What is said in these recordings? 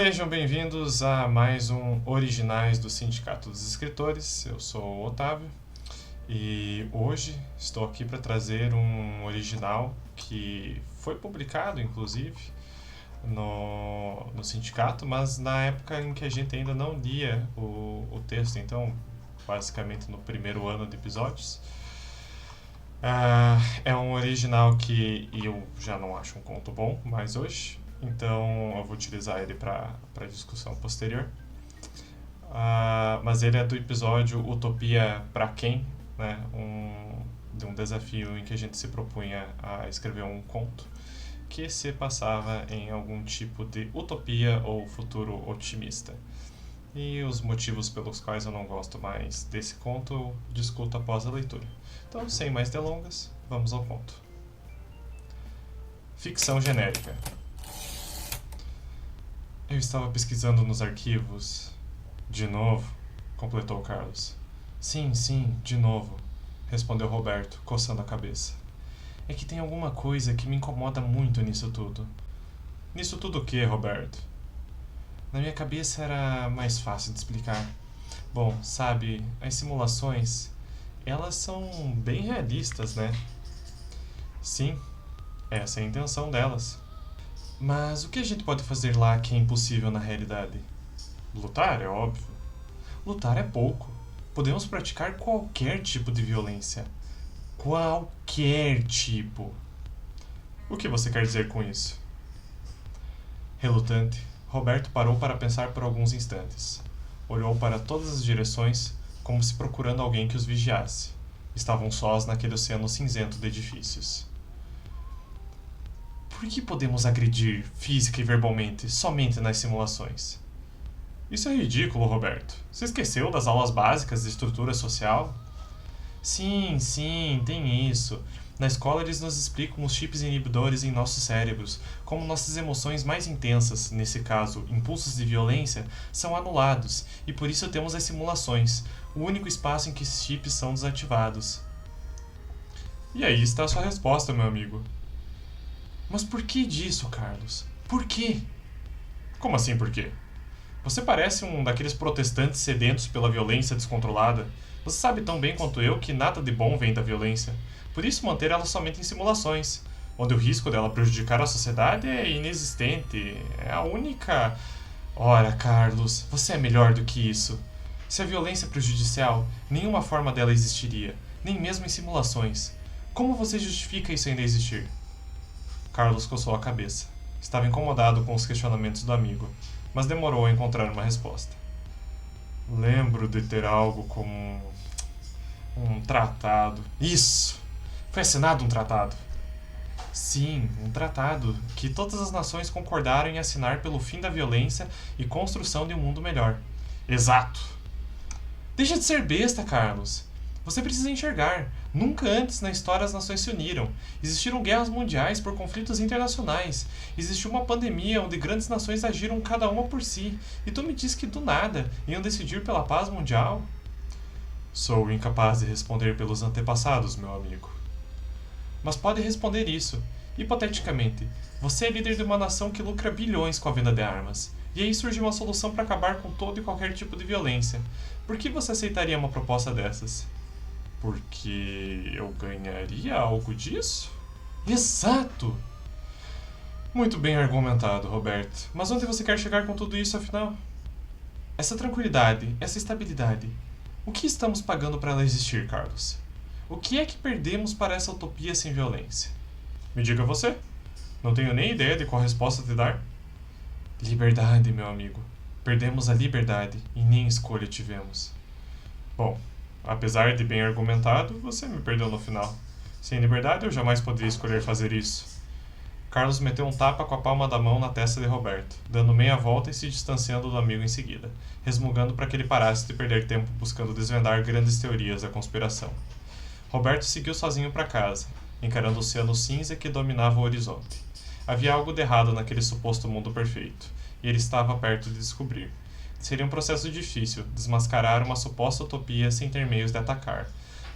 Sejam bem-vindos a mais um Originais do Sindicato dos Escritores. Eu sou o Otávio e hoje estou aqui para trazer um original que foi publicado, inclusive, no sindicato, mas na época em que a gente ainda não lia o texto, então, basicamente no primeiro ano de episódios. É um original que eu já não acho um conto bom mais hoje, então eu vou utilizar ele para discussão posterior. Mas ele é do episódio Utopia pra Quem, né? De um desafio em que a gente se propunha a escrever um conto que se passava em algum tipo de utopia ou futuro otimista. E os motivos pelos quais eu não gosto mais desse conto eu discuto após a leitura. Então, sem mais delongas, vamos ao conto. Ficção genérica. Eu estava pesquisando nos arquivos. De novo, completou Carlos. Sim, de novo, respondeu Roberto, coçando a cabeça. É que tem alguma coisa que me incomoda muito nisso tudo. Nisso tudo o quê, Roberto? Na minha cabeça era mais fácil de explicar. Bom, sabe, as simulações, elas são bem realistas, né? Sim, essa é a intenção delas. Mas o que a gente pode fazer lá que é impossível na realidade? Lutar, é óbvio. Lutar é pouco. Podemos praticar qualquer tipo de violência. Qualquer tipo. O que você quer dizer com isso? Relutante, Roberto parou para pensar por alguns instantes. Olhou para todas as direções, como se procurando alguém que os vigiasse. Estavam sós naquele oceano cinzento de edifícios. Por que podemos agredir, física e verbalmente, somente nas simulações? Isso é ridículo, Roberto. Você esqueceu das aulas básicas de estrutura social? Sim, tem isso. Na escola eles nos explicam os chips inibidores em nossos cérebros, como nossas emoções mais intensas, nesse caso, impulsos de violência, são anulados, e por isso temos as simulações, o único espaço em que esses chips são desativados. E aí está a sua resposta, meu amigo. Mas por que disso, Carlos? Por quê? Como assim por quê? Você parece um daqueles protestantes sedentos pela violência descontrolada. Você sabe tão bem quanto eu que nada de bom vem da violência. Por isso manter ela somente em simulações, onde o risco dela prejudicar a sociedade é inexistente. É a única... Ora, Carlos, você é melhor do que isso. Se a violência é prejudicial, nenhuma forma dela existiria, nem mesmo em simulações. Como você justifica isso ainda existir? Carlos coçou a cabeça. Estava incomodado com os questionamentos do amigo, mas demorou a encontrar uma resposta. Lembro de ter algo como um tratado. Isso! Foi assinado um tratado. Sim, um tratado que todas as nações concordaram em assinar pelo fim da violência e construção de um mundo melhor. Exato! Deixa de ser besta, Carlos. Você precisa enxergar. Nunca antes na história as nações se uniram. Existiram guerras mundiais por conflitos internacionais. Existiu uma pandemia onde grandes nações agiram cada uma por si. E tu me diz que do nada iam decidir pela paz mundial? Sou incapaz de responder pelos antepassados, meu amigo. Mas pode responder isso. Hipoteticamente, você é líder de uma nação que lucra bilhões com a venda de armas. E aí surge uma solução para acabar com todo e qualquer tipo de violência. Por que você aceitaria uma proposta dessas? Porque eu ganharia algo disso? Exato! Muito bem argumentado, Roberto. Mas onde você quer chegar com tudo isso, afinal? Essa tranquilidade, essa estabilidade. O que estamos pagando para ela existir, Carlos? O que é que perdemos para essa utopia sem violência? Me diga você. Não tenho nem ideia de qual resposta te dar. Liberdade, meu amigo. Perdemos a liberdade e nem escolha tivemos. Bom, apesar de bem argumentado, você me perdeu no final. Sem liberdade, eu jamais poderia escolher fazer isso. Carlos meteu um tapa com a palma da mão na testa de Roberto, dando meia volta e se distanciando do amigo em seguida, resmungando para que ele parasse de perder tempo buscando desvendar grandes teorias da conspiração. Roberto seguiu sozinho para casa, encarando o oceano cinza que dominava o horizonte. Havia algo de errado naquele suposto mundo perfeito, e ele estava perto de descobrir. Seria um processo difícil desmascarar uma suposta utopia sem ter meios de atacar,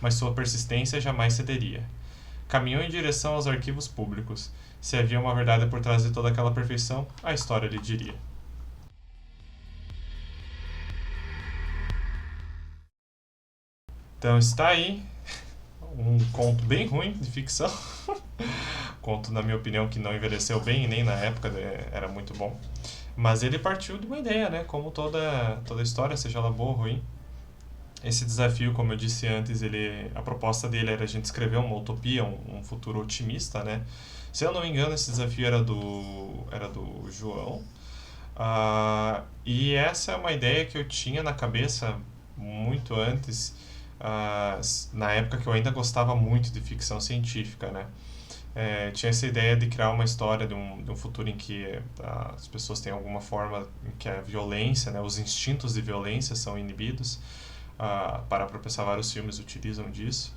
mas sua persistência jamais cederia. Caminhou em direção aos arquivos públicos. Se havia uma verdade por trás de toda aquela perfeição, a história lhe diria. Então está aí um conto bem ruim de ficção. Conto, na minha opinião, que não envelheceu bem, nem na época era muito bom. Mas ele partiu de uma ideia, né? Como toda história, seja ela boa ou ruim. Esse desafio, como eu disse antes, a proposta dele era a gente escrever uma utopia, um futuro otimista, né? Se eu não me engano, esse desafio era do João. E essa é uma ideia que eu tinha na cabeça muito antes, na época que eu ainda gostava muito de ficção científica, né? Tinha essa ideia de criar uma história de um futuro em que as pessoas têm alguma forma em que a violência, né, os instintos de violência são inibidos. Para pensar, vários filmes utilizam disso.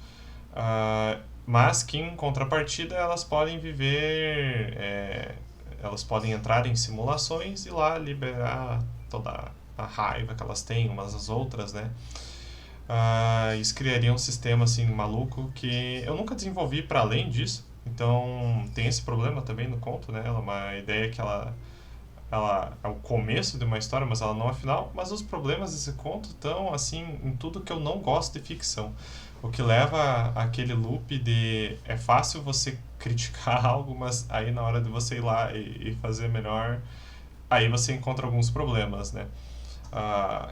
Mas que, em contrapartida, elas podem elas podem entrar em simulações e lá liberar toda a raiva que elas têm umas às outras, né? Isso criaria um sistema assim maluco que eu nunca desenvolvi para além disso. Então tem esse problema também no conto, né? Ela é uma ideia que ela é o começo de uma história, mas ela não é final. Mas os problemas desse conto estão assim em tudo que eu não gosto de ficção. O que leva àquele loop de é fácil você criticar algo, mas aí na hora de você ir lá e fazer melhor, aí você encontra alguns problemas, né?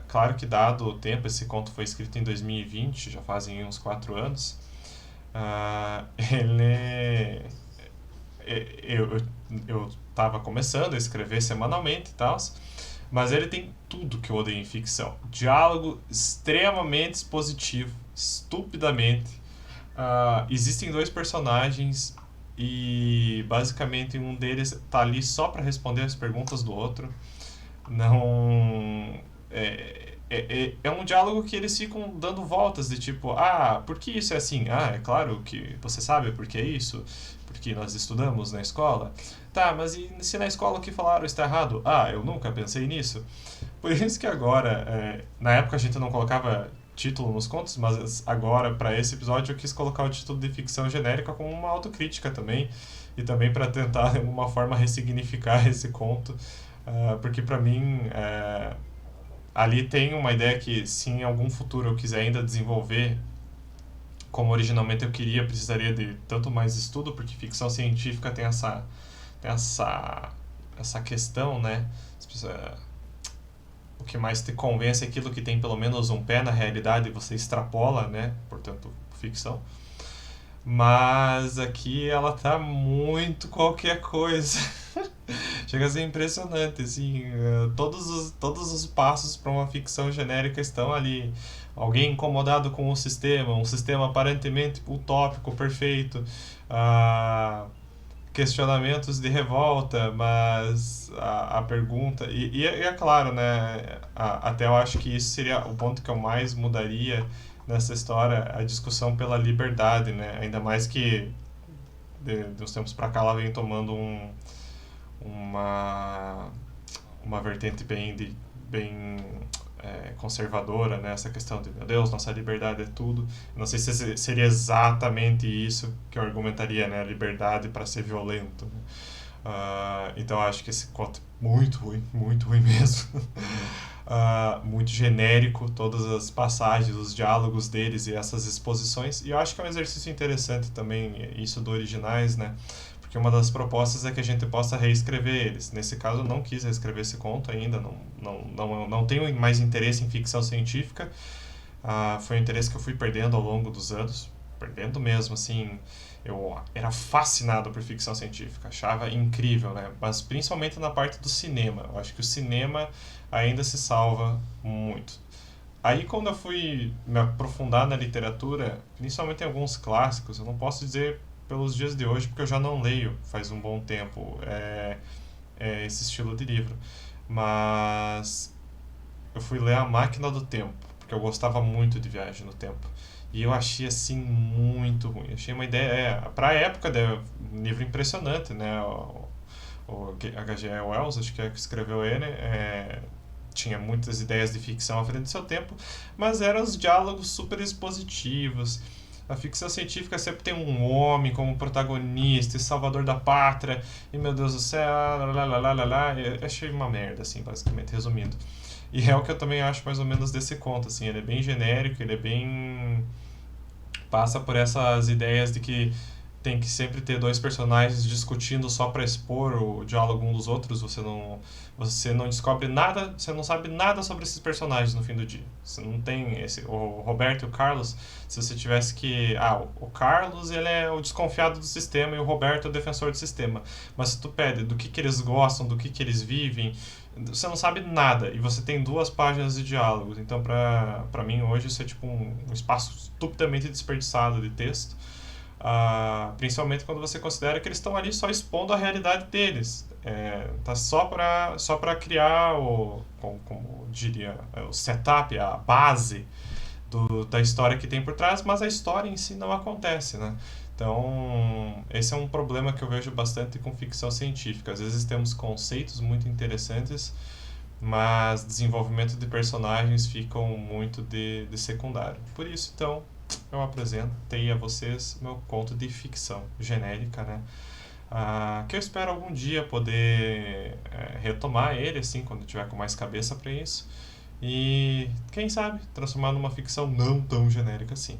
Claro que dado o tempo, esse conto foi escrito em 2020, já fazem uns 4 anos. Ele eu estava começando a escrever semanalmente e tal, mas ele tem tudo que eu odeio em ficção. Diálogo extremamente expositivo, estupidamente. Existem dois personagens e basicamente um deles tá ali só para responder as perguntas do outro. Não. É um diálogo que eles ficam dando voltas de tipo, por que isso é assim? É claro que você sabe por que é isso, porque nós estudamos na escola. Tá, mas e se na escola o que falaram está errado? Eu nunca pensei nisso. Por isso que agora, na época a gente não colocava título nos contos, mas agora, para esse episódio, eu quis colocar o título de ficção genérica como uma autocrítica também, e também para tentar, de alguma forma, ressignificar esse conto, porque para mim, ali tem uma ideia que, se em algum futuro eu quiser ainda desenvolver, como originalmente eu queria, precisaria de tanto mais estudo, porque ficção científica tem essa questão, né? O que mais te convence é aquilo que tem pelo menos um pé na realidade e você extrapola, né? Portanto, ficção. Mas aqui ela tá muito qualquer coisa. Chega a ser impressionante, assim, todos os passos para uma ficção genérica estão ali. Alguém incomodado com o sistema, um sistema aparentemente utópico, perfeito, questionamentos de revolta, mas a pergunta. E é claro, né? Até eu acho que isso seria o ponto que eu mais mudaria nessa história, a discussão pela liberdade, né? Ainda mais que de uns tempos pra cá ela vem tomando uma vertente bem conservadora, né? Essa questão de, meu Deus, nossa liberdade é tudo. Não sei se seria exatamente isso que eu argumentaria, né? A liberdade para ser violento, né? Então eu acho que esse conto é muito ruim mesmo. Muito genérico, todas as passagens, os diálogos deles e essas exposições. E eu acho que é um exercício interessante também, isso do Originais, né? Porque uma das propostas é que a gente possa reescrever eles. Nesse caso, eu não quis reescrever esse conto ainda, não tenho mais interesse em ficção científica. Foi um interesse que eu fui perdendo ao longo dos anos, perdendo mesmo, assim. Eu era fascinado por ficção científica, achava incrível, né? Mas principalmente na parte do cinema. Eu acho que o cinema ainda se salva muito. Aí quando eu fui me aprofundar na literatura, principalmente em alguns clássicos, eu não posso dizer pelos dias de hoje, porque eu já não leio faz um bom tempo esse estilo de livro. Mas eu fui ler A Máquina do Tempo, porque eu gostava muito de Viagem no Tempo. E eu achei assim muito ruim. Achei uma ideia, pra época, um livro impressionante, né? O H.G. Wells, acho que é que escreveu ele, tinha muitas ideias de ficção à frente do seu tempo, mas eram os diálogos super expositivos. A ficção científica sempre tem um homem como protagonista e salvador da pátria, e meu Deus do céu, lá. Eu achei uma merda, assim, basicamente, resumindo. E é o que eu também acho mais ou menos desse conto, assim, ele é bem genérico, ele é bem passa por essas ideias de que tem que sempre ter dois personagens discutindo só para expor o diálogo um dos outros. Você não descobre nada, você não sabe nada sobre esses personagens no fim do dia. Você não tem o Roberto e o Carlos. Se você tivesse que, o Carlos ele é o desconfiado do sistema e o Roberto é o defensor do sistema. Mas se tu pede do que eles gostam, do que eles vivem, você não sabe nada e você tem 2 páginas de diálogos. Então, para mim hoje isso é tipo um espaço estupidamente desperdiçado de texto. Principalmente quando você considera que eles estão ali só expondo a realidade deles. Tá só para criar como diria, o setup, a base da história que tem por trás, mas a história em si não acontece, né? Então, esse é um problema que eu vejo bastante com ficção científica. Às vezes temos conceitos muito interessantes, mas desenvolvimento de personagens ficam muito de secundário. Por isso, então, eu apresentei a vocês meu conto de ficção genérica, né? Que eu espero algum dia poder retomar ele, assim, quando tiver com mais cabeça para isso. E, quem sabe, transformar numa ficção não tão genérica assim.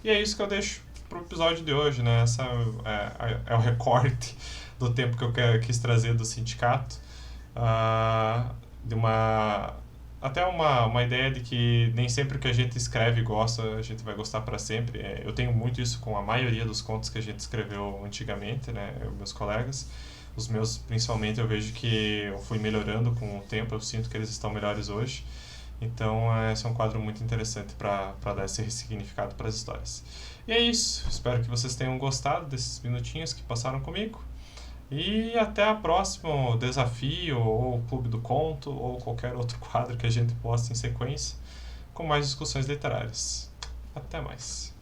E é isso que eu deixo pro episódio de hoje, né? Essa é o recorte do tempo que eu quis trazer do sindicato. De até uma ideia de que nem sempre o que a gente escreve e gosta, a gente vai gostar para sempre. Eu tenho muito isso com a maioria dos contos que a gente escreveu antigamente, né? Meus colegas. Os meus, principalmente, eu vejo que eu fui melhorando com o tempo, eu sinto que eles estão melhores hoje. Então, esse é um quadro muito interessante para dar esse ressignificado para as histórias. E é isso. Espero que vocês tenham gostado desses minutinhos que passaram comigo. E até o próximo desafio, ou Clube do Conto, ou qualquer outro quadro que a gente posta em sequência, com mais discussões literárias. Até mais.